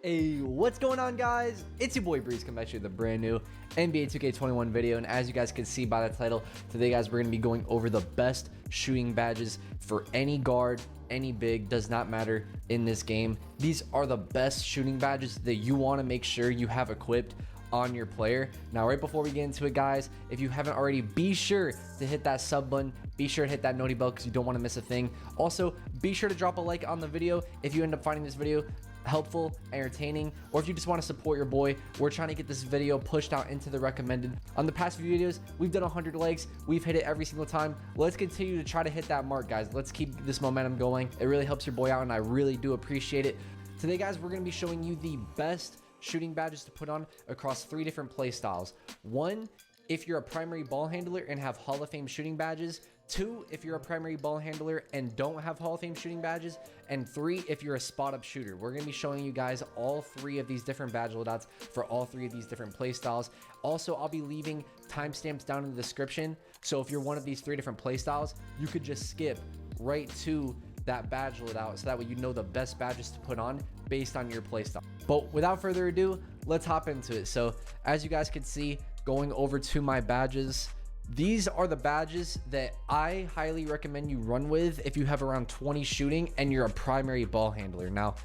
Hey, what's going on, guys? It's your boy Breeze coming back to you with a brand new NBA 2K21 video, and as you guys can see by the title, today guys, we're going to be going over the best shooting badges for any guard, any big, does not matter in this game. These are the best shooting badges that you want to make sure you have equipped on your player. Now, right before we get into it, guys, if you haven't already, be sure to hit that sub button, be sure to hit that noti bell because you don't want to miss a thing. Also, be sure to drop a like on the video if you end up finding this video helpful, entertaining, or if you just want to support your boy. We're trying to get this video pushed out into the recommended. On the past few videos, we've done 100 likes, we've hit it every single time. Let's continue to try to hit that mark, guys. Let's keep this momentum going. It really helps your boy out, and I really do appreciate it. Today, guys, we're going to be showing you the best shooting badges to put on across 3 different play styles. 1, if you're a primary ball handler and have Hall of Fame shooting badges. 2, if you're a primary ball handler and don't have Hall of Fame shooting badges. And 3, if you're a spot up shooter. We're going to be showing you guys all 3 of these different badge loadouts for all 3 of these different play styles. Also, I'll be leaving timestamps down in the description, so if you're one of these 3 different play styles, you could just skip right to that badge loadout, so that way you know the best badges to put on based on your playstyle. But without further ado, let's hop into it. So as you guys can see, going over to my badges, these are the badges that I highly recommend you run with if you have around 20 shooting and you're a primary ball handler. Now,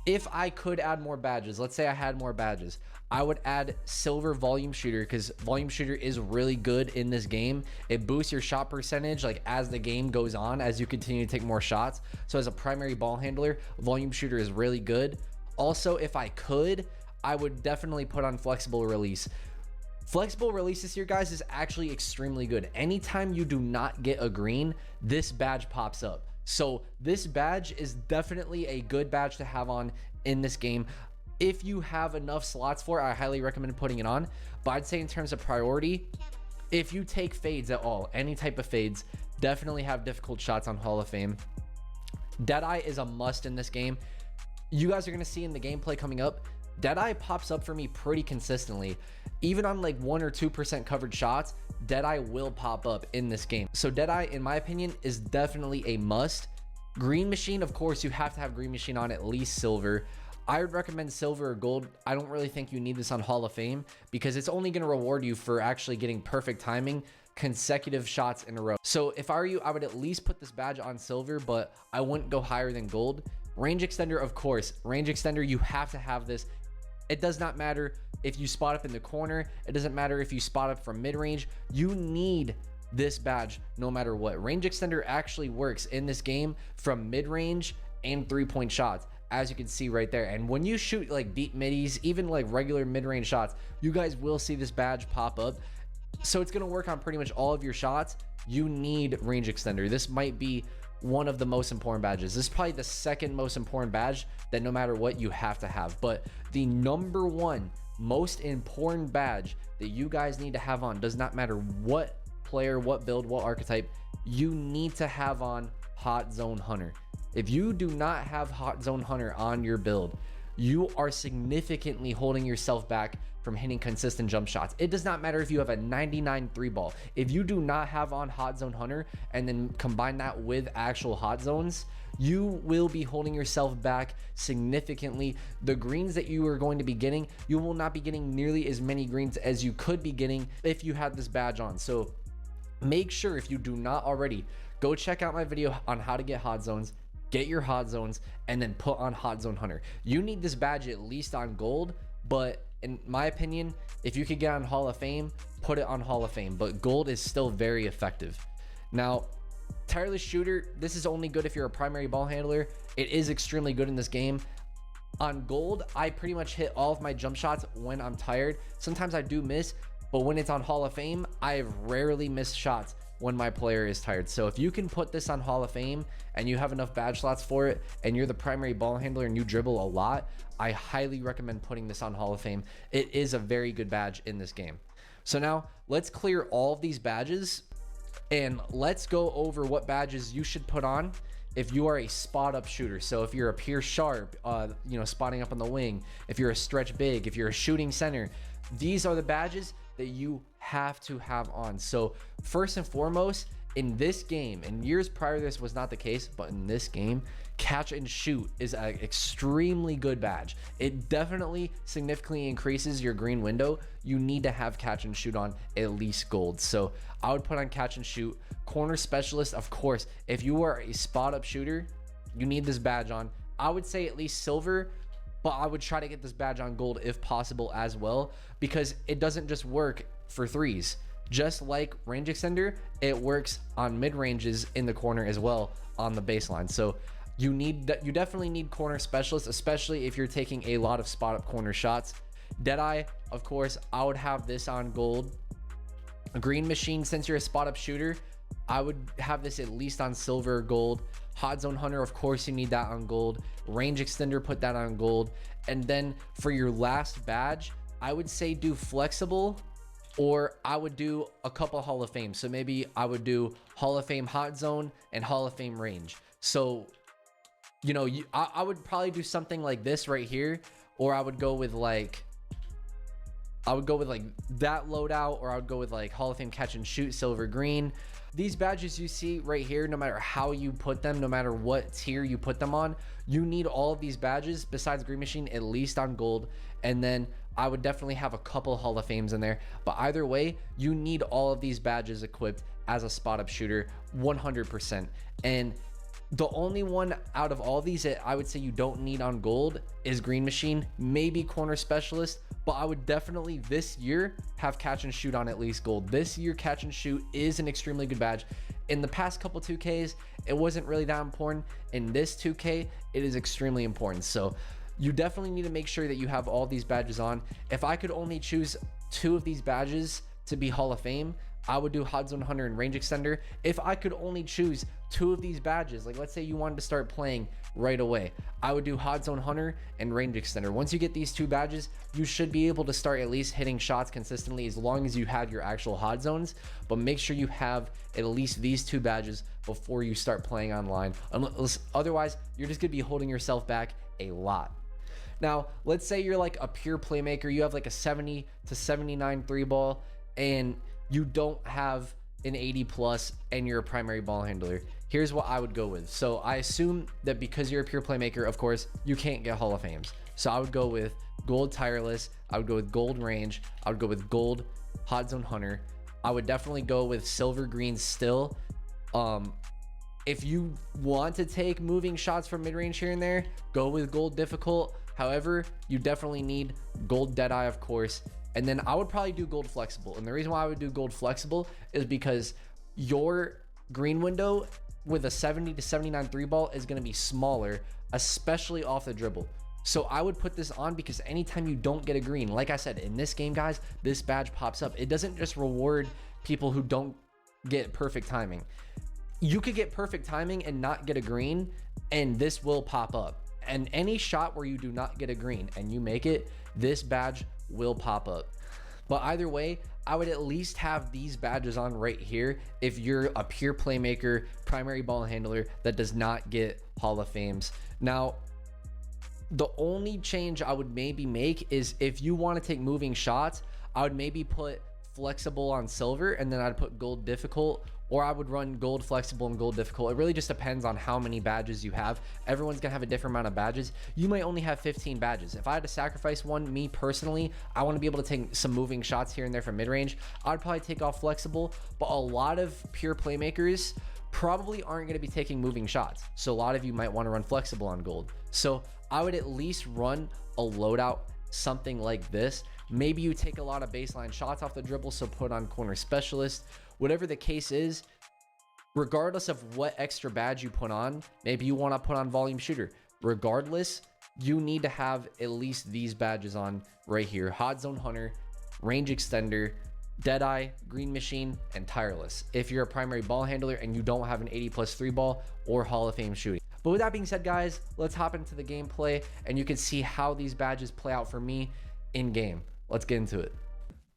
if I could add more badges, let's say I had more badges, I would add silver volume shooter, because volume shooter is really good in this game. It boosts your shot percentage like as the game goes on, as you continue to take more shots. So as a primary ball handler, volume shooter is really good. Also, if I could, I would definitely put on flexible release. Flexible release this year, guys, is actually extremely good. Anytime you do not get a green, this badge pops up. So this badge is definitely a good badge to have on in this game. If you have enough slots for it, I highly recommend putting it on. But I'd say in terms of priority, if you take fades at all, any type of fades, definitely have difficult shots on Hall of Fame. Deadeye is a must in this game. You guys are going to see in the gameplay coming up, Deadeye pops up for me pretty consistently. Even on like 1 or 2% covered shots, Deadeye will pop up in this game. So Deadeye, in my opinion, is definitely a must. Green Machine, of course, you have to have Green Machine on at least silver. I would recommend silver or gold. I don't really think you need this on Hall of Fame because it's only going to reward you for actually getting perfect timing, consecutive shots in a row. So if I were you, I would at least put this badge on silver, but I wouldn't go higher than gold. Range extender, of course. Range extender, you have to have this. It does not matter if you spot up in the corner. It doesn't matter if you spot up from mid-range. You need this badge no matter what. Range extender actually works in this game from mid-range and 3-point shots, as you can see right there. And when you shoot like deep middies, even like regular mid-range shots, you guys will see this badge pop up. So it's going to work on pretty much all of your shots. You need range extender. This might be one of the most important badges. This is probably the second most important badge that no matter what you have to have. But the number 1 most important badge that you guys need to have on, does not matter what player, what build, what archetype, you need to have on Hot Zone Hunter. If you do not have Hot Zone Hunter on your build, you are significantly holding yourself back from hitting consistent jump shots. It does not matter if you have a 99 3 ball. If you do not have on Hot Zone Hunter and then combine that with actual hot zones, you will be holding yourself back significantly. The greens that you are going to be getting, you will not be getting nearly as many greens as you could be getting if you had this badge on. So make sure, if you do not already, go check out my video on how to get hot zones. Get your hot zones and then put on Hot Zone Hunter. You need this badge at least on gold, but in my opinion, if you could get on Hall of Fame, put it on Hall of Fame. But gold is still very effective. Now, tireless shooter, this is only good if you're a primary ball handler. It is extremely good in this game. On gold, I pretty much hit all of my jump shots when I'm tired. Sometimes I do miss, but when it's on Hall of Fame, I rarely miss shots when my player is tired. So if you can put this on Hall of Fame and you have enough badge slots for it and you're the primary ball handler and you dribble a lot, I highly recommend putting this on Hall of Fame. It is a very good badge in this game. So now let's clear all of these badges and let's go over what badges you should put on if you are a spot up shooter. So if you're a pure sharp, spotting up on the wing, if you're a stretch big, if you're a shooting center, these are the badges that you have to have on. So first and foremost, In this game, in years prior, this was not the case, but in this game, catch and shoot is an extremely good badge. It definitely significantly increases your green window. You need to have catch and shoot on at least gold. So I would put on catch and shoot. Corner specialist, of course, if you are a spot up shooter, you need this badge on. I would say at least silver, but I would try to get this badge on gold if possible as well, because it doesn't just work for threes. Just like range extender, it works on mid ranges in the corner as well on the baseline. So you definitely need corner specialists, especially if you're taking a lot of spot up corner shots. Deadeye, of course, I would have this on gold. A green machine, since you're a spot up shooter, I would have this at least on silver or gold. Hot zone hunter, of course, you need that on gold. Range extender, put that on gold. And then for your last badge, I would say do flexible, or I would do a couple Hall of Fame. So maybe I would do Hall of Fame hot zone and Hall of Fame range. So, you know, I would probably do something like this right here, or I would go with like that loadout, or I would go with like Hall of Fame catch and shoot silver green. These badges you see right here, no matter how you put them, no matter what tier you put them on, you need all of these badges besides green machine at least on gold. And then I would definitely have a couple Hall of Fames in there, but either way, you need all of these badges equipped as a spot up shooter 100%. And the only one out of all these that I would say you don't need on gold is green machine, maybe corner specialist, but I would definitely this year have catch and shoot on at least gold. This year, catch and shoot is an extremely good badge. In the past couple 2Ks, it wasn't really that important. In this 2K, it is extremely important. So you definitely need to make sure that you have all these badges on. If I could only choose 2 of these badges to be Hall of Fame, I would do Hot Zone Hunter and Range Extender. If I could only choose 2 of these badges, like let's say you wanted to start playing right away, I would do Hot Zone Hunter and Range Extender. Once you get these 2 badges, you should be able to start at least hitting shots consistently as long as you have your actual hot zones, but make sure you have at least these 2 badges before you start playing online. Otherwise, you're just gonna be holding yourself back a lot. Now, let's say you're like a pure playmaker, you have like a 70 to 79 3 ball, and you don't have an 80 plus and you're a primary ball handler. Here's what I would go with. So I assume that because you're a pure playmaker, of course, you can't get Hall of Fames. So I would go with gold tireless. I would go with gold range. I would go with gold hot zone hunter. I would definitely go with silver green still. If you want to take moving shots from mid-range here and there, go with gold difficult. However, you definitely need gold deadeye, of course. And then I would probably do gold flexible. And the reason why I would do gold flexible is because your green window with a 70 to 79 3 ball is going to be smaller, especially off the dribble. So I would put this on because anytime you don't get a green, like I said, in this game, guys, this badge pops up. It doesn't just reward people who don't get perfect timing. You could get perfect timing and not get a green, and this will pop up. And any shot where you do not get a green and you make it, this badge will pop up. But either way, I would at least have these badges on right here if you're a pure playmaker, primary ball handler that does not get Hall of Fames. Now, the only change I would maybe make is if you want to take moving shots, I would maybe put flexible on silver, and then I'd put gold difficult, or I would run gold flexible and gold difficult. It really just depends on how many badges you have. Everyone's gonna have a different amount of badges. You might only have 15 badges. If I had to sacrifice one, me personally, I want to be able to take some moving shots here and there from mid-range. I'd probably take off flexible, but a lot of pure playmakers probably aren't going to be taking moving shots. So a lot of you might want to run flexible on gold. So I would at least run a loadout, something like this. Maybe you take a lot of baseline shots off the dribble, so put on corner specialist. Whatever the case is, regardless of what extra badge you put on, maybe you want to put on volume shooter. Regardless, you need to have at least these badges on right here: hot zone hunter, range extender, deadeye, green machine, and tireless if you're a primary ball handler and you don't have an 80+ 3 ball or Hall of Fame shooting. But with that being said, guys, let's hop into the gameplay and you can see how these badges play out for me in game. Let's get into it.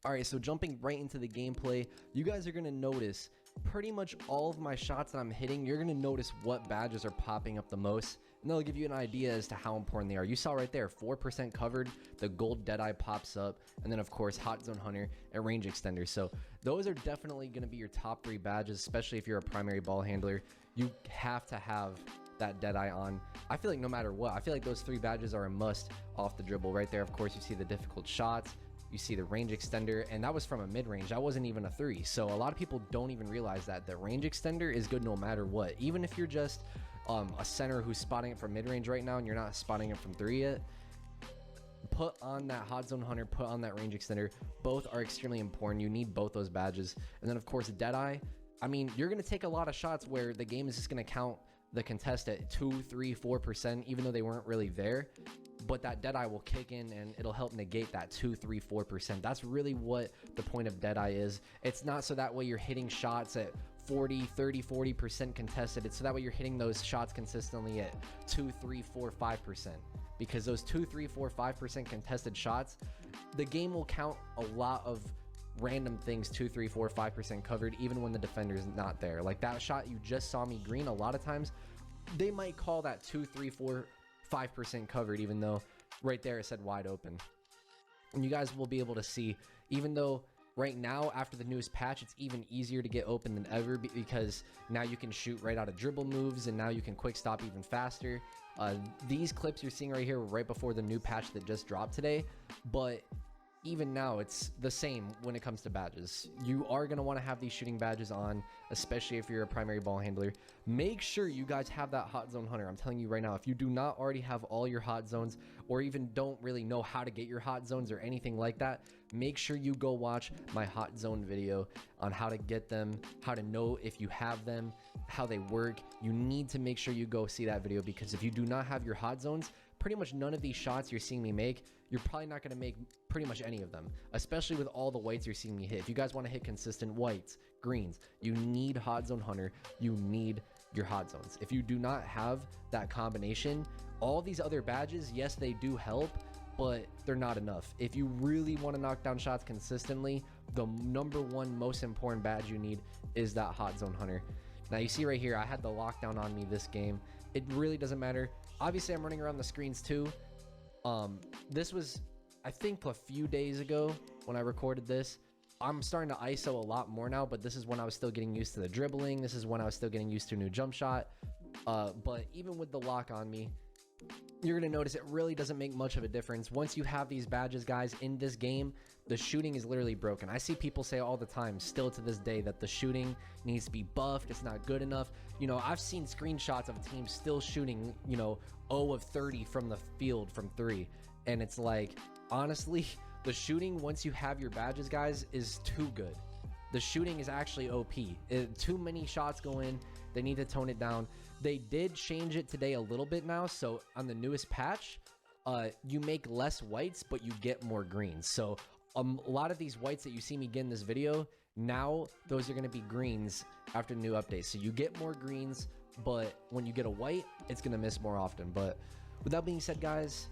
All right, so jumping right into the gameplay, you guys are going to notice pretty much all of my shots that I'm hitting. You're going to notice what badges are popping up the most. and they'll give you an idea as to how important they are. You saw right there, 4% covered, the gold Deadeye pops up, and then of course Hot Zone Hunter and Range Extender. So those are definitely going to be your top 3 badges, especially if you're a primary ball handler. You have to have that Deadeye on. I feel like no matter what, I feel like those 3 badges are a must off the dribble. Right there, of course, you see the difficult shots, you see the range extender, and that was from a mid-range. That wasn't even a 3. So a lot of people don't even realize that the range extender is good no matter what. Even if you're just a center who's spotting it from mid-range right now and you're not spotting it from 3 yet, put on that Hot Zone Hunter, put on that range extender. Both are extremely important. You need both those badges. And then of course Deadeye, I mean, you're going to take a lot of shots where the game is just going to count the contest at 2, 3, 4%, even though they weren't really there. But that Deadeye will kick in and it'll help negate that 2, 3, 4%. That's really what the point of Deadeye is. It's not so that way you're hitting shots at 40, 30, 40% contested. It's so that way you're hitting those shots consistently at 2, 3, 4, 5%. Because those 2, 3, 4, 5% contested shots, the game will count a lot of random things 2, 3, 4, 5% covered, even when the defender's not there. Like that shot you just saw me green, a lot of times they might call that 2, 3, 4, 5% covered, even though right there it said wide open. And you guys will be able to see, even though right now after the newest patch it's even easier to get open than ever, because now you can shoot right out of dribble moves and now you can quick stop even faster. These clips you're seeing right here were right before the new patch that just dropped today, but even now it's the same when it comes to badges. You are going to want to have these shooting badges on, especially if you're a primary ball handler. Make sure you guys have that Hot Zone Hunter. I'm telling you right now, if you do not already have all your hot zones, or even don't really know how to get your hot zones or anything like that, make sure you go watch my hot zone video on how to get them, how to know if you have them, how they work. You need to make sure you go see that video, because if you do not have your hot zones, pretty much none of these shots you're seeing me make, you're probably not going to make pretty much any of them, especially with all the whites you're seeing me hit. If you guys want to hit consistent whites, greens, you need Hot Zone Hunter, you need your hot zones. If you do not have that combination, all these other badges, yes, they do help, but they're not enough. If you really want to knock down shots consistently, the #1 most important badge you need is that Hot Zone Hunter. Now you see right here, I had the lockdown on me this game. It really doesn't matter. Obviously, I'm running around the screens too. This was, I think, a few days ago when I recorded this. I'm starting to ISO a lot more now, but this is when I was still getting used to the dribbling. This is when I was still getting used to a new jump shot. But even with the lock on me, you're going to notice it really doesn't make much of a difference. Once you have these badges, guys, in this game, the shooting is literally broken. I see people say all the time, still to this day, that the shooting needs to be buffed. It's not good enough. You know, I've seen screenshots of teams still shooting, 0 of 30 from the field from 3. And it's like, honestly, the shooting, once you have your badges, guys, is too good. The shooting is actually OP. Too many shots go in. They need to tone it down. They did change it today a little bit now. So on the newest patch, you make less whites, but you get more greens. So a lot of these whites that you see me get in this video, now those are going to be greens after the new update. So you get more greens, but when you get a white, it's going to miss more often. But with that being said, guys,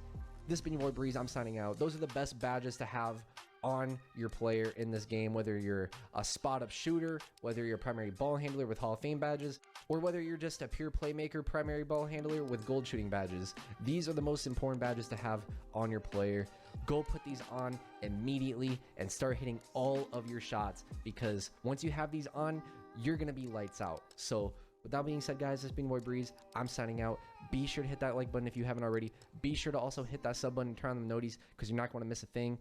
this has been your boy Breeze. I'm signing out. Those are the best badges to have on your player in this game, whether you're a spot up shooter, whether you're a primary ball handler with Hall of Fame badges, or whether you're just a pure playmaker primary ball handler with gold shooting badges. These are the most important badges to have on your player. Go put these on immediately and start hitting all of your shots, because once you have these on, you're gonna be lights out. So with that being said, guys, this has been your boy Breeze. I'm signing out. Be sure to hit that like button if you haven't already. Be sure to also hit that sub button and turn on the noties, because you're not going to miss a thing.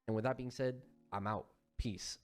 And with that being said, I'm out. Peace.